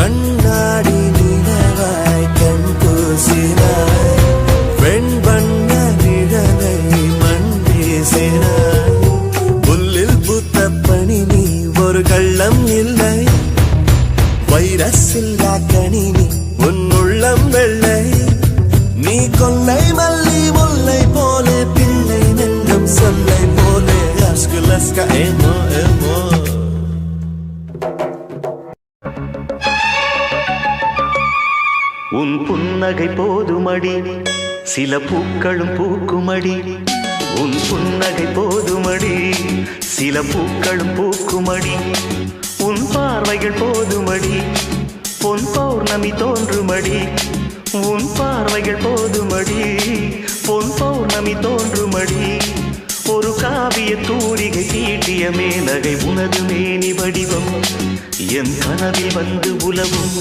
கண்ணாடி நிலவாய் கண் பூசினாய் வெண்பண்ண நிழலை மண் வீசினாய் புல்லில் பூத்த பனி நீ ஒரு கள்ளம் இல்லை வைரஸில்லா கணினி உன் உள்ளம் வெள்ளை நீ கொள்ளை மல்லி முல்லை போலே பிள்ளை நெஞ்சம் சொல்லை போலே அஸ்குலஸ்கா ஏமோ ஏமோ உன் புன்னகை போதுமடி சில பூக்களும் பூக்குமடி உன் புன்னகை போதுமடி சில பூக்களும் பூக்குமடி உன் பார்வைகள் போதுமடி பொன் பௌர்ணமி தோன்றுமடி உன் பார்வைகள் போதுமடி பொன் பௌர்ணமி தோன்றுமடி ஒரு காவிய தூரிகை தீட்டிய மேலகை உனது மேனி வடிவம் என் கனவில் வந்து உலவும்